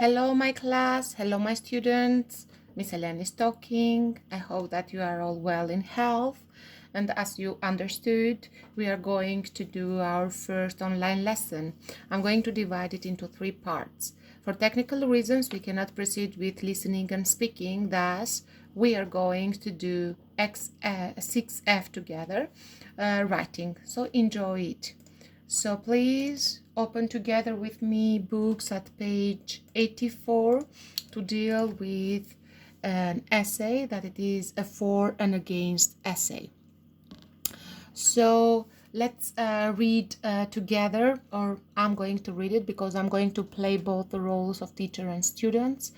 Hello, my class. Hello, my students. Miss Helen is talking. I hope that you are all well in health. And as you understood, we are going to do our first online lesson. I'm going to divide it into three parts. For technical reasons, we cannot proceed with listening and speaking. Thus, we are going to do 6F together, writing. So enjoy it. So please open together with me books at page 84 to deal with an essay that it is a for and against essay. So let's read together, or I'm going to read it because I'm going to play both the roles of teacher and students.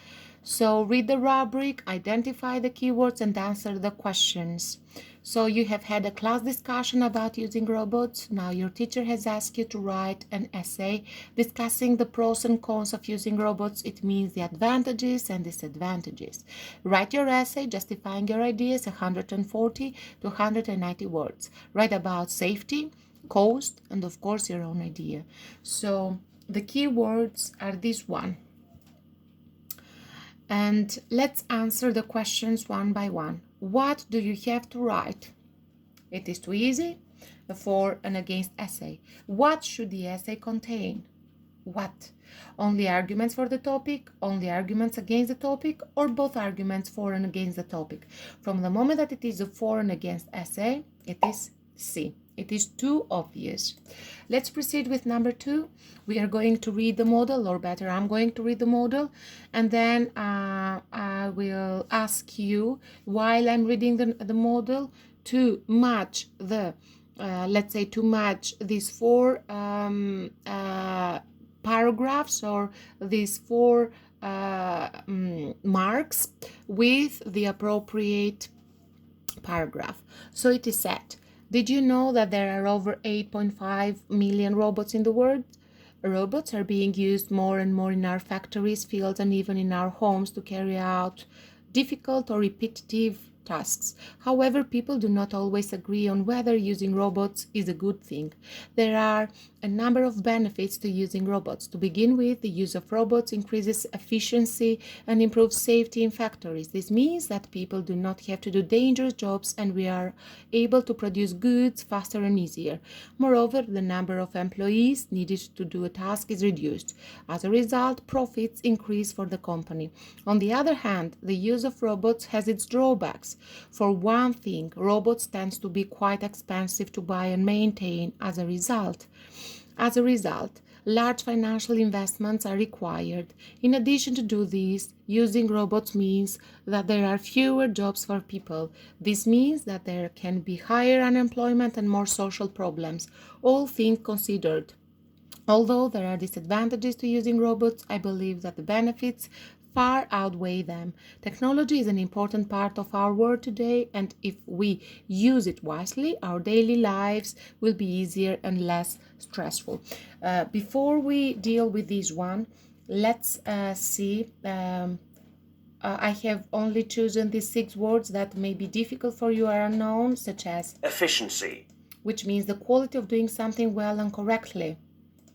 So read the rubric, identify the keywords, and answer the questions. So you have had a class discussion about using robots. Now your teacher has asked you to write an essay discussing the pros and cons of using robots. It means the advantages and disadvantages. Write your essay justifying your ideas, 140 to 190 words. Write about safety, cost, and of course your own idea. So the keywords are this one. And let's answer the questions one by one. What do you have to write? It is too easy. A for and against essay. What should the essay contain? What? Only arguments for the topic, only arguments against the topic, or both arguments for and against the topic? From the moment that it is a for and against essay, it is C. It is too obvious. Let's proceed with number 2. We are going to read the model, or better, I'm going to read the model, and then I will ask you, while I'm reading the model, to match the, let's say, to match these four paragraphs or these four marks with the appropriate paragraph. So it is said, did you know that there are over 8.5 million robots in the world? Robots are being used more and more in our factories, fields, and even in our homes to carry out difficult or repetitive tasks. However, people do not always agree on whether using robots is a good thing. There are a number of benefits to using robots. To begin with, the use of robots increases efficiency and improves safety in factories. This means that people do not have to do dangerous jobs and we are able to produce goods faster and easier. Moreover, the number of employees needed to do a task is reduced. As a result, profits increase for the company. On the other hand, the use of robots has its drawbacks. For one thing, robots tend to be quite expensive to buy and maintain. As a result, large financial investments are required. In addition to do this, using robots means that there are fewer jobs for people. This means that there can be higher unemployment and more social problems, all things considered. Although there are disadvantages to using robots, I believe that the benefits far outweigh them. Technology is an important part of our world today, and if we use it wisely, our daily lives will be easier and less stressful. Before we deal with this one, let's see. I have only chosen these 6 words that may be difficult for you or unknown, such as efficiency, which means the quality of doing something well and correctly.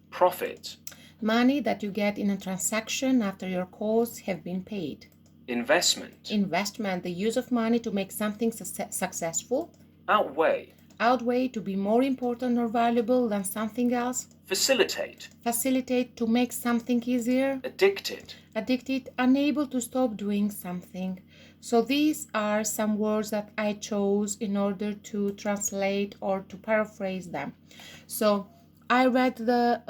profit, Money that you get in a transaction after your costs have been paid. investment, Investment, the use of money to make something successful. outweigh, Outweigh, to be more important or valuable than something else. facilitate, Facilitate, to make something easier. addicted, Addicted, unable to stop doing something. So these are some words that I chose in order to translate or to paraphrase them. So I read the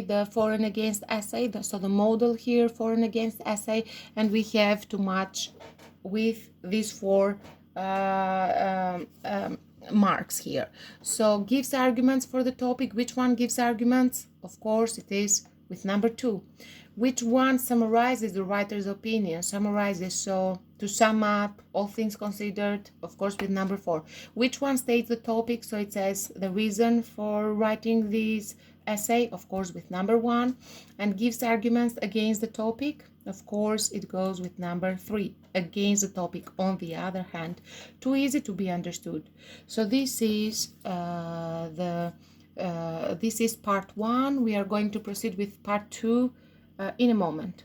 the for and against essay, so the model here, for and against essay, and we have to match with these 4 marks here. So gives arguments for the topic. Which one gives arguments? Of course, it is with number 2. Which one summarizes the writer's opinion? Summarizes, so to sum up, all things considered, of course, with number 4. Which one states the topic? So it says the reason for writing this essay, of course, with number 1. And gives arguments against the topic. Of course, it goes with number 3, against the topic. On the other hand, too easy to be understood. So this is this is part 1. We are going to proceed with part 2 in a moment.